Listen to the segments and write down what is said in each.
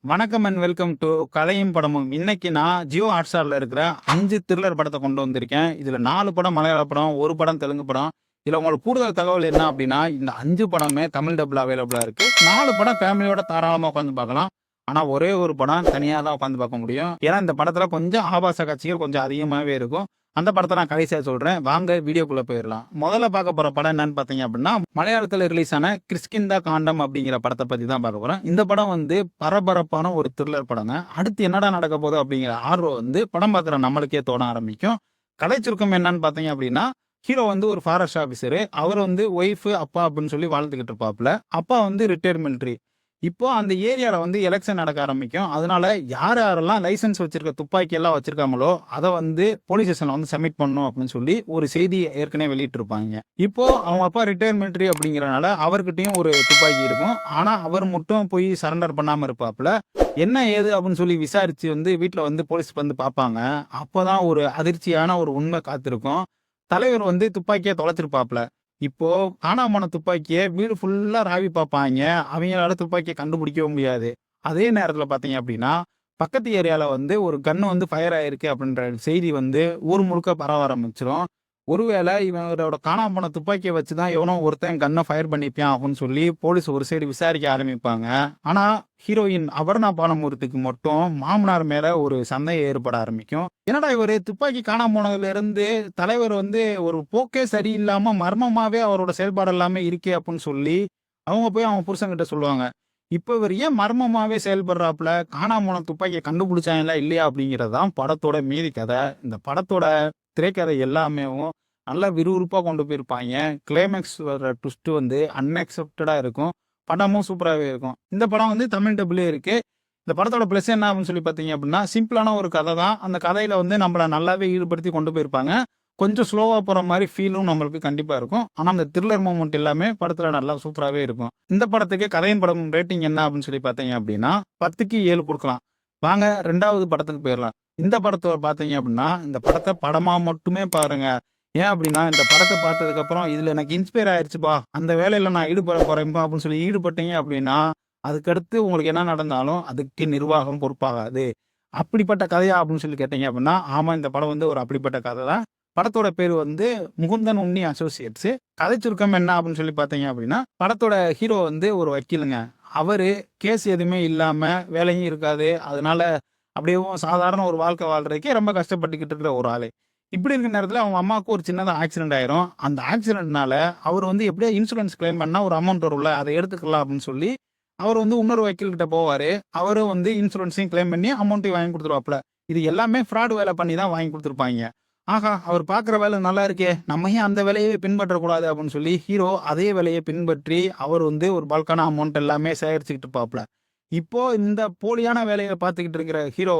வணக்கம் and welcome to கதையும் படமும். இன்னைக்கு நான் ஜியோ ஹாட்ஸ்டார்ல இருக்கிற 5 த்ரில்லர் படத்தை கொண்டு வந்திருக்கேன். இதுல 4 படம் மலையாள படம், 1 படம் தெலுங்கு படம். இதுல உங்களுக்கு கூடுதல் தகவல் என்ன அப்படின்னா, இந்த 5 படமே தமிழ் டப்ல அவைலபிளா இருக்கு. 4 படம் ஃபேமிலியோட தாராளமா உட்காந்து பார்க்கலாம். ஆனா ஒரே ஒரு படம் தனியா தான் உட்காந்து பார்க்க முடியும். ஏன்னா இந்த படத்துல கொஞ்சம் ஆபாச காட்சிகள் கொஞ்சம் அதிகமாகவே இருக்கும். அந்த படத்தை நான் கடைசியா சொல்றேன். வாங்க வீடியோக்குள்ள போயிடலாம். முதல்ல பார்க்க போற படம் என்னன்னு பாத்தீங்க அப்படின்னா, மலையாளத்துல ரிலீஸ் ஆன கிறிஸ்கிந்தா காண்டம் அப்படிங்கிற படத்தை பத்தி தான் பார்க்க போறோம். இந்த படம் பரபரப்பான ஒரு த்ரில்லர் படங்க. அடுத்து என்னடா நடக்க போகுது அப்படிங்கிற ஆர்வம் படம் பார்க்குற நம்மளுக்கே தோண ஆரம்பிக்கும். கதை சுருக்கம் என்னன்னு பாத்தீங்க அப்படின்னா, ஹீரோ ஒரு ஃபாரஸ்ட் ஆஃபீஸரு. அவர் ஒய்ஃபு அப்பா அப்படின்னு சொல்லி வாழ்ந்துகிட்டு இருப்பாப்புல. அப்பா ரிட்டையர் மிலிட்ரி. இப்போ அந்த ஏரியால எலெக்ஷன் நடக்க ஆரம்பிக்கும். அதனால யாரெல்லாம் லைசென்ஸ் வச்சிருக்க துப்பாக்கி எல்லாம் வச்சிருக்காங்களோ அதை போலீஸ் ஸ்டேஷன்ல சப்மிட் பண்ணணும் அப்படின்னு சொல்லி ஒரு செய்தி ஏற்கனவே வெளியிட்டு இருப்பாங்க. இப்போ அவங்க அப்பா ரிட்டையர் மிலிட்ரி அப்படிங்கறனால அவர்கிட்டயும் ஒரு துப்பாக்கி இருக்கும். ஆனா அவர் மட்டும் போய் சரண்டர் பண்ணாம இருப்பாப்புல. என்ன ஏது அப்படின்னு சொல்லி விசாரிச்சு வீட்டுல போலீஸ் பார்ப்பாங்க. அப்போதான் ஒரு அதிர்ச்சியான ஒரு உண்மை காத்திருக்கும். தலைவர் துப்பாக்கியை தொலைச்சிருப்பாப்புல. இப்போ காணாம போன துப்பாக்கியை வீடு ஃபுல்லா ராவி பார்ப்பாங்க. அவங்களால துப்பாக்கியை கண்டுபிடிக்கவும் முடியாது. அதே நேரத்துல பாத்தீங்க அப்படின்னா, பக்கத்து ஏரியால ஒரு கன்னு ஃபயர் ஆயிருக்கு அப்படின்ற செய்தி ஊர் முழுக்க பரவ ஆரம்பிச்சிரும். ஒருவேளை இவரோட காணாம போன துப்பாக்கியை வச்சுதான் எவனோ ஒருத்தன் கன்னை ஃபயர் பண்ணிப்பான் அப்படின்னு சொல்லி போலீஸ் ஒரு சைடு விசாரிக்க ஆரம்பிப்பாங்க. ஆனா ஹீரோயின் அபர்ணா பானமூர்த்திக்கு மட்டும் மாமனார் மேல ஒரு சந்தேகம் ஏற்பட ஆரம்பிக்கும். என்னடா இவரு துப்பாக்கி காணாம போனதுல இருந்து தலைவர் ஒரு போக்கே சரியில்லாம மர்மமாவே அவரோட செயல்பாடு எல்லாமே இருக்கே அப்படின்னு சொல்லி அவங்க போய் அவங்க புருஷன்கிட்ட சொல்லுவாங்க. இப்ப இவர் ஏன் மர்மமாவே செயல்படுறாப்புல, காணாம போன துப்பாக்கியை கண்டுபிடிச்சாங்களா இல்லையா அப்படிங்கறதுதான் படத்தோட மீதி கதை. இந்த படத்தோட திரைக்கதை எல்லாமே நல்லா விறுவிறுப்பா கொண்டு போயிருப்பாங்க. கிளைமேக்ஸ் வர ட்விஸ்ட் அன்எக்ஸ்பெக்டடா இருக்கும். படமும் சூப்பராகவே இருக்கும். இந்த படம் தமிழ் டபுளே இருக்கு. இந்த படத்தோட பிளஸ் என்ன அப்படின்னு சொல்லி பார்த்தீங்க அப்படின்னா, சிம்பிளான ஒரு கதை தான். அந்த கதையில நம்மளை நல்லாவே ஈடுபடுத்தி கொண்டு போயிருப்பாங்க. கொஞ்சம் ஸ்லோவா போற மாதிரி ஃபீலும் நம்மளுக்கு கண்டிப்பா இருக்கும். ஆனா அந்த த்ரில்லர் மூமெண்ட் எல்லாமே படத்துல நல்லா சூப்பராகவே இருக்கும். இந்த படத்துக்கு கதையின் படம் ரேட்டிங் என்ன அப்படின்னு சொல்லி பார்த்தீங்க அப்படின்னா 10க்கு 7 கொடுக்கலாம். வாங்க 2வது படத்துக்கு போயிடலாம். இந்த படத்தை பார்த்தீங்க அப்படின்னா, இந்த படத்தை படமா மட்டுமே பாருங்க. ஏன் அப்படின்னா, இந்த படத்தை பார்த்ததுக்கு அப்புறம் இதுல எனக்கு இன்ஸ்பயர் ஆயிடுச்சுப்பா, அந்த வேலையில நான் ஈடுபட போறேன்ப்பா அப்படின்னு சொல்லி ஈடுபட்டீங்க அப்படின்னா, அதுக்கடுத்து உங்களுக்கு என்ன நடந்தாலும் அதுக்கு நிர்வாகம் பொறுப்பாகாது. அப்படிப்பட்ட கதையா அப்படின்னு சொல்லி கேட்டீங்க அப்படின்னா, ஆமா இந்த படம் ஒரு அப்படிப்பட்ட கதை தான். படத்தோட பேர் முகுந்தன் உன்னி அசோசியேட்ஸ். கதை சுருக்கம் என்ன அப்படின்னு சொல்லி பார்த்தீங்க அப்படின்னா, படத்தோட ஹீரோ ஒரு வக்கீலுங்க. அவரு கேஸ் எதுவுமே இல்லாம வேலையும் இருக்காது. அதனால அப்படியே சாதாரண ஒரு வாழ்க்கை வாழ்றதுக்கே ரொம்ப கஷ்டப்பட்டுக்கிட்டு இருக்கிற ஒரு ஆளு. இப்படி இருக்கிற நேரத்துல அவங்க அம்மாவுக்கு ஒரு சின்னதா ஆக்சிடென்ட் ஆயிரும். அந்த ஆக்சிடென்ட்னால அவர் எப்படியா இன்சூரன்ஸ் கிளைம் பண்ணா ஒரு அமௌண்ட் வரும்ல, அதை எடுத்துக்கலாம் அப்படின்னு சொல்லி அவர் இன்னொரு வக்கீல் கிட்ட போவாரு. அவரும் இன்சூரன்ஸையும் கிளைம் பண்ணி அமௌண்ட்டையும் வாங்கி கொடுத்துருவாப்புல. இது எல்லாமே ஃப்ராட் வேலை பண்ணி தான் வாங்கி கொடுத்துருப்பாங்க. ஆஹா, அவர் பார்க்குற வேலை நல்லா இருக்கே, நம்ம ஏன் அந்த வேலையை பின்பற்றக்கூடாது அப்படின்னு சொல்லி ஹீரோ அதே வேலையை பின்பற்றி அவர் ஒரு பல்கான அமௌண்ட் எல்லாமே சேகரிச்சுக்கிட்டு இருப்பாப்புல. இப்போ இந்த போலியான வேலையை பார்த்துக்கிட்டு இருக்கிற ஹீரோ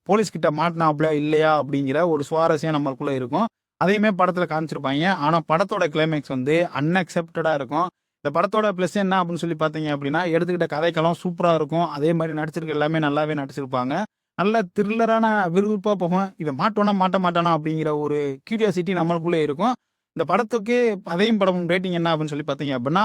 போலீஸ் கிட்ட மாட்டினாப்ல இல்லையா அப்படிங்கிற ஒரு சுவாரஸ்யம் நம்மளுக்குள்ள இருக்கும். அதையுமே படத்துல காமிச்சிருப்பாங்க. ஆனா படத்தோட கிளைமேக்ஸ் அன்அக்செப்டடா இருக்கும். இந்த படத்தோட பிளஸ் என்ன அப்படின்னு சொல்லி பார்த்தீங்க அப்படின்னா, எடுத்துக்கிட்ட கதைக்களம் சூப்பரா இருக்கும். அதே மாதிரி நடிச்சிருக்க எல்லாமே நல்லாவே நடிச்சிருப்பாங்க. நல்ல த்ரில்லரான விறுவிறுப்பா போகும். இவன் மாட்டோனா மாட்ட மாட்டானா அப்படிங்கிற ஒரு கியூரியாசிட்டி நம்மளுக்குள்ளே இருக்கும். இந்த படத்துக்கு அதையும் படம் ரேட்டிங் என்ன அப்படின்னு சொல்லி பார்த்தீங்க அப்படின்னா,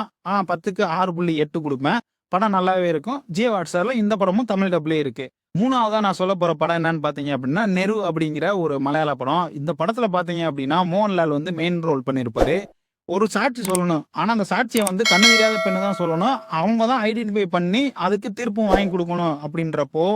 10க்கு 6.8 கொடுப்பேன். படம் நல்லாவே இருக்கும். ஜியோ ஹாட்ஸ்டார்ல இந்த படமும் தமிழ் டப்லே இருக்கு. 3வதா நான் சொல்ல போற படம் என்னன்னு பார்த்தீங்க அப்படின்னா, நெரு அப்படிங்கிற ஒரு மலையாள படம். இந்த படத்துல பார்த்தீங்க அப்படின்னா, மோகன்லால் மெயின் ரோல் பண்ணியிருப்பாரு. ஒரு சாட்சி சொல்லணும். ஆனா அந்த சாட்சியை கண்ணு தெரியாத பெண்ணு தான் சொல்லணும். அவங்க தான் ஐடென்டிஃபை பண்ணி அதுக்கு தீர்ப்பும் வாங்கி கொடுக்கணும். அப்படின்றப்போ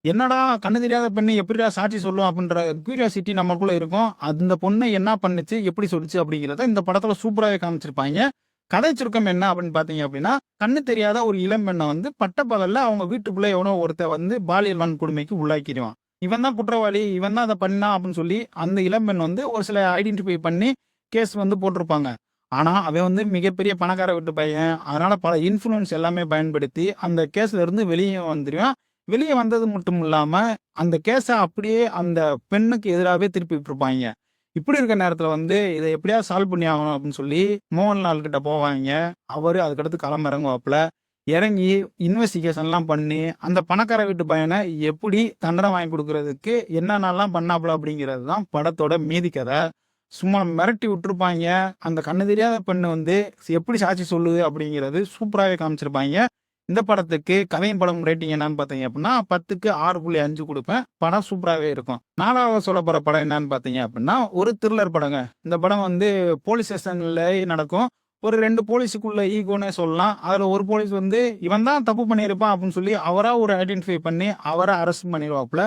என்னடா கண்ணு தெரியாத பெண்ணு எப்படிடா சாட்சி சொல்லும் அப்படின்ற கியூரியாசிட்டி நமக்குள்ள இருக்கும். அந்த பொண்ணை என்ன பண்ணுச்சு, எப்படி சொல்லுச்சு அப்படிங்கிறத இந்த படத்துல சூப்பராகவே காமிச்சிருப்பாங்க. கதை சுருக்கம் என்ன அப்படின்னு பாத்தீங்க அப்படின்னா, கண்ணு தெரியாத ஒரு இளம் பெண்ணை பட்டப்பகல்ல அவங்க வீட்டுக்குள்ள எவனோ ஒருத்தன் பாலியல் வன்கொடுமைக்கு உள்ளாக்கிடுவான். இவன் தான் குற்றவாளி, இவன் தான் அதை பண்ணா அப்படின்னு சொல்லி அந்த இளம்பெண் ஒரு சில ஐடென்டிஃபை பண்ணி கேஸ் போட்டிருப்பாங்க. ஆனா அவன் மிகப்பெரிய பணக்கார வீட்டு பையன். அதனால பல இன்ஃபுளுன்ஸ் எல்லாமே பயன்படுத்தி அந்த கேஸ்ல இருந்து வெளியே வந்துருவான். வெளியே வந்தது மட்டும் இல்லாம அந்த கேஸை அப்படியே அந்த பெண்ணுக்கு எதிராகவே திருப்பி விட்டுருப்பாங்க. இப்படி இருக்க நேரத்துல இதை எப்படியா சால்வ் பண்ணி ஆகணும் அப்படின்னு சொல்லி மோகன்லால் கிட்ட போவாங்க. அவரு அதுக்கடுத்து களம் இறங்குவாப்புல. இறங்கி இன்வெஸ்டிகேஷன்லாம் பண்ணி அந்த பணக்கார வீட்டு பையனை எப்படி தண்டனை வாங்கி கொடுக்கறதுக்கு என்னென்னலாம் பண்ணாப்புல அப்படிங்கிறது தான் படத்தோட மீதி கதை. சும்மா மிரட்டி விட்டுருப்பாங்க. அந்த கண்ணு தெரியாத பெண்ணு எப்படி சாட்சி சொல்லுது அப்படிங்கிறது சூப்பராகவே காமிச்சிருப்பாங்க. இந்த படத்துக்கு கதையும் படம் ரேட்டிங் என்னன்னு பார்த்தீங்க அப்படின்னா 10க்கு 6.5 கொடுப்பேன். படம் சூப்பராகவே இருக்கும். 4வது சொல்ல போகிற படம் என்னன்னு பார்த்தீங்க அப்படின்னா ஒரு த்ரில்லர் படங்க. இந்த படம் வந்து போலீஸ் ஸ்டேஷன்ல நடக்கும். ஒரு 2 போலீஸுக்குள்ள ஈகோன்னே சொல்லலாம். அதில் ஒரு போலீஸ் வந்து இவன் தான் தப்பு பண்ணியிருப்பான் அப்படின்னு சொல்லி அவராக ஒரு ஐடென்டிஃபை பண்ணி அவரை அரெஸ்ட் பண்ணிடுவாப்புல.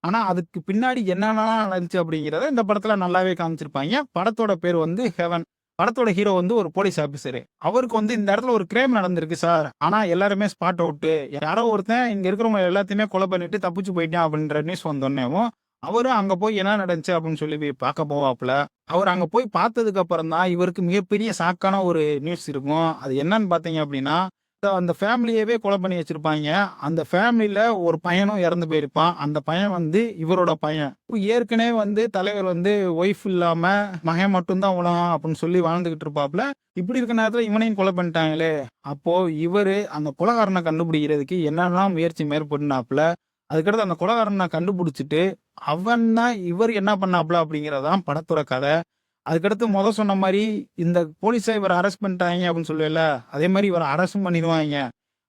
ஆனா அதுக்கு பின்னாடி என்னென்னலாம் நடந்துச்சு அப்படிங்கிறத இந்த படத்துல நல்லாவே காமிச்சிருப்பாங்க. படத்தோட பேர் வந்து ஹெவன். படத்தோட ஹீரோ வந்து ஒரு போலீஸ் ஆபீசரு. அவருக்கு வந்து இந்த இடத்துல ஒரு கிரைம் நடந்திருக்கு சார். ஆனா எல்லாருமே ஸ்பாட் அவுட்டு. யாரோ ஒருத்தன் இங்க இருக்கிறவங்க எல்லாத்தையுமே கொலை பண்ணிட்டு தப்பிச்சு போயிட்டான் அப்படின்ற நியூஸ் வந்தோடனேவும் அவரும் அங்க போய் என்ன நடந்துச்சு அப்படின்னு சொல்லி போய் பார்க்க போவாப்புல. அவர் அங்க போய் பார்த்ததுக்கு அப்புறம் தான் இவருக்கு மிகப்பெரிய ஷாக்கான ஒரு நியூஸ் இருக்கும். அது என்னன்னு பார்த்தீங்க அப்படின்னா அந்த ஃபேமிலியவே கொலை பண்ணி வச்சிருப்பாங்க. அந்த ஃபேமிலியில ஒரு பையனும் இறந்து போயிருப்பான். அந்த பையன் வந்து இவரோட பையன். ஏற்கனவே வந்து தலைவர் வந்து ஒய்ஃப் இல்லாம மகன் மட்டும்தான் உலகம் அப்படின்னு சொல்லி வாழ்ந்துகிட்டு இருப்பாப்ல. இப்படி இருக்க நேரத்துல இவனையும் கொலை பண்ணிட்டாங்களே. அப்போ இவரு அந்த கொலைகாரனை கண்டுபிடிக்கிறதுக்கு என்னெல்லாம் முயற்சி மேற்கொண்டாப்புல. அதுக்கடுத்து அந்த கொலைகாரனை கண்டுபிடிச்சிட்டு அவன் தான் இவர் என்ன பண்ணாப்புல அப்படிங்கிறதான் படத்தோட கதை. அதுக்கடுத்து சொன்ன மாரி, இந்த போலீஸ இவர அரெஸ்ட் பண்ணிட்டாய்ங்க அப்படின்னு சொல்லுவேல்ல, அதே மாரி இவர அரெஸ்ட்டும் பண்ணிருவாய்ங்க.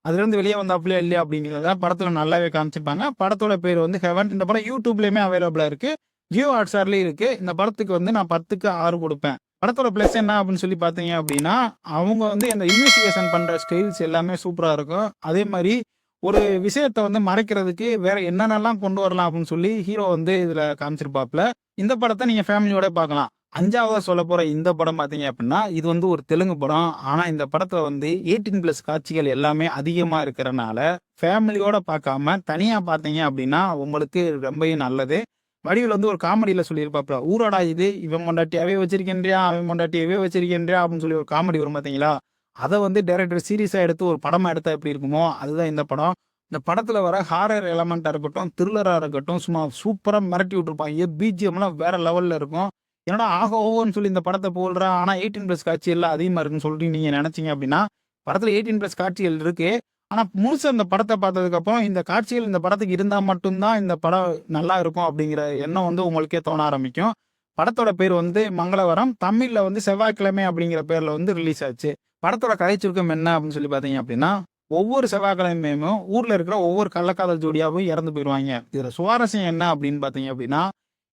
அதுலேருந்து வெளியே வந்தாப்புலயா இல்லையா அப்படிங்கிறத படத்துல நல்லாவே காமிச்சிருப்பாங்க. படத்தோட பேர் வந்து ஹெவன். இந்த படம் யூடியூப்லயுமே அவைலபிளா இருக்கு. ஜியோ ஹாட்ஸ்டார்லயும் இருக்கு. இந்த படத்துக்கு வந்து நான் 10க்கு 6 கொடுப்பேன். படத்தோட பிளஸ் என்ன அப்படின்னு சொல்லி பார்த்தீங்க அப்படின்னா, அவங்க வந்து அந்த இன்வெஸ்டிகேஷன் பண்ற ஸ்டைல்ஸ் எல்லாமே சூப்பரா இருக்கும். அதே மாரி ஒரு விஷயத்த வந்து மறைக்கிறதுக்கு வேற என்னென்னலாம் கொண்டு வரலாம் அப்படின்னு சொல்லி ஹீரோ வந்து இதுல காமிச்சிருப்பாப்புல. இந்த படத்த நீங்க ஃபேமிலியோட பார்க்கலாம். 5வதா சொல்லப்போற இந்த படம் பார்த்தீங்க அப்படின்னா, இது வந்து ஒரு தெலுங்கு படம். ஆனா இந்த படத்துல வந்து 18+ காட்சிகள் எல்லாமே அதிகமா இருக்கிறனால, ஃபேமிலியோட பார்க்காம தனியா பார்த்தீங்க அப்படின்னா, உங்களுக்கு ரொம்பவே நல்லது. வடிவேலு வந்து ஒரு காமெடியில சொல்லியிருப்பாப்புல, "ஊராடா இது, இவன் பொண்டாட்டி அவன் வச்சிருக்கின்றியா, அவன் பொண்டாட்டி இவன் வச்சிருக்கின்றியா" அப்படின்னு சொல்லி ஒரு காமெடி வரும் பார்த்தீங்களா? அத வந்து டைரக்டர் சீரியஸா எடுத்து ஒரு படமா எடுத்தா எப்படி இருக்குமோ, அதுதான் இந்த படம். இந்த படத்துல வர ஹாரர் எலமெண்ட்டா இருக்கட்டும், த்ரில்லரா இருக்கட்டும், சும்மா சூப்பரா மிரட்டி விட்டுருப்பாங்க. பிஜிஎம்லாம் வேற லெவல்ல இருக்கும். என்னடா ஆக ஓஹோன்னு சொல்லி இந்த படத்த புகழ்றா, ஆனா 18+ காட்சி எல்லாம் அதிகமா இருக்குன்னு சொல்லிட்டு நீங்க நினைச்சீங்க அப்படின்னா, படத்துல 18+ காட்சிகள் இருக்கு. ஆனா முழுசா இந்த படத்த பார்த்ததுக்கப்புறம், இந்த காட்சிகள் இந்த படத்துக்கு இருந்தா மட்டும் தான் இந்த படம் நல்லா இருக்கும் அப்படிங்கிற எண்ணம் வந்து உங்களுக்கே தோண ஆரம்பிக்கும். படத்தோட பேர் வந்து மங்களவரம். தமிழ்ல வந்து செவ்வாய்க்கிழமை அப்படிங்கிற பேர்ல வந்து ரிலீஸ் ஆச்சு. படத்தோட கதை சுருக்கம் என்ன அப்படின்னு சொல்லி பார்த்தீங்க அப்படின்னா, ஒவ்வொரு செவ்வாய்க்கிழமையும் ஊர்ல இருக்கிற ஒவ்வொரு கள்ளக்காதல் ஜோடியாவும் இறந்து போயிருவாங்க. இதுல சுவாரஸ்யம் என்ன அப்படின்னு பார்த்தீங்க அப்படின்னா,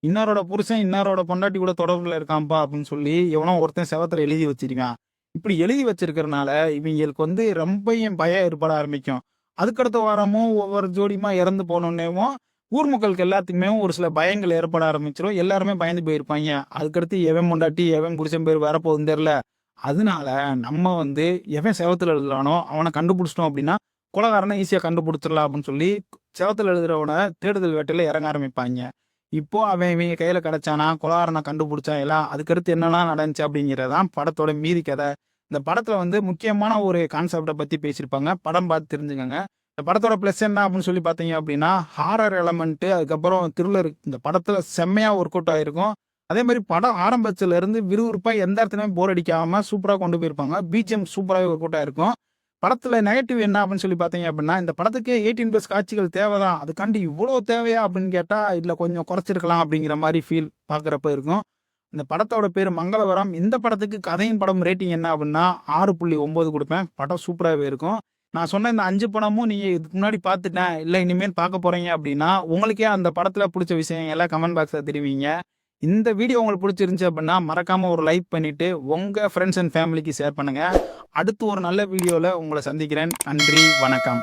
இன்னாரோட புருஷன் இன்னாரோட பொண்டாட்டி கூட தொடர்புல இருக்கான்ப்பா அப்படின்னு சொல்லி எவனோ ஒருத்தன் செவத்துல எழுதி வச்சிருக்கான். இப்படி எழுதி வச்சிருக்கிறனால இவங்களுக்கு வந்து ரொம்பயும் பயம் ஏற்பட ஆரம்பிக்கும். அதுக்கடுத்த வாரமும் ஒவ்வொரு ஜோடியுமா இறந்து போனோடனேவும் ஊர் மக்களுக்கு எல்லாத்துக்குமே ஒரு சில பயங்கள் ஏற்பட ஆரம்பிச்சிடும். எல்லாருமே பயந்து போயிருப்பாங்க. அதுக்கடுத்து எவன் பொண்டாட்டி எவன் புருஷன் பேர் வரப்போகுதுன்னு தெரியல. அதனால நம்ம வந்து எவன் செவத்துல எழுதுறானோ அவனை கண்டுபிடிச்சிட்டோம் அப்படின்னா கொலைகாரனை ஈஸியா கண்டுபிடிச்சிடலாம் அப்படின்னு சொல்லி செவத்துல எழுதுறவனை தேடுதல் வேட்டையில இறங்க ஆரம்பிப்பாங்க. இப்போ அவன் இவங்க கையில கிடைச்சானா, கொலைகாரனை கண்டுபிடிச்சான் எல்லாம் அதுக்கடுத்து என்னெல்லாம் நடந்துச்சு அப்படிங்கிறதான் படத்தோட மீதி கதை. இந்த படத்துல வந்து முக்கியமான ஒரு கான்செப்டை பத்தி பேசியிருப்பாங்க. படம் பார்த்து தெரிஞ்சுக்கங்க. இந்த படத்தோட பிளஸ் என்ன அப்படின்னு சொல்லி பார்த்தீங்க அப்படின்னா, ஹாரர் எலமெண்ட் அதுக்கப்புறம் த்ரில்லர் இந்த படத்துல செம்மையா ஒர்க் அவுட் ஆயிருக்கும். அதே மாதிரி படம் ஆரம்பத்துல இருந்து விறுவிறுப்பா எந்த இடத்துலயுமே போர் அடிக்காம சூப்பரா கொண்டு போயிருப்பாங்க. பிஜிஎம் சூப்பராகவே ஒர்க் அவுட் ஆயிருக்கும். படத்துல நெகட்டிவ் என்ன அப்படின்னு சொல்லி பார்த்தீங்க அப்படின்னா, இந்த படத்துக்கு 18+ காட்சிகள் தேவைதான். அதுக்காண்டி இவ்வளோ தேவையா அப்படின்னு கேட்டா, இதுல கொஞ்சம் குறைச்சிருக்கலாம் அப்படிங்கிற மாதிரி ஃபீல் பார்க்குறப்ப இருக்கும். இந்த படத்தோட பேர் மங்களவரம். இந்த படத்துக்கு கதையின் படம் ரேட்டிங் என்ன அப்படின்னா 6.9 கொடுப்பேன். படம் சூப்பராகவே இருக்கும். நான் சொன்ன இந்த 5 படமும் நீங்க இதுக்கு முன்னாடி பார்த்துட்டேன், இல்ல இனிமேல் பார்க்க போறீங்க அப்படின்னா, உங்களுக்கே அந்த படத்துல பிடிச்ச விஷயம் எல்லாம் கமெண்ட் பாக்ஸ்ல தெரிவிங்க. இந்த வீடியோ உங்களுக்கு பிடிச்சிருந்துச்சு அப்படின்னா மறக்காம ஒரு லைக் பண்ணிட்டு உங்க ஃப்ரெண்ட்ஸ் அண்ட் ஃபேமிலிக்கு ஷேர் பண்ணுங்க. அடுத்து ஒரு நல்ல வீடியோல உங்களை சந்திக்கிறேன். நன்றி, வணக்கம்.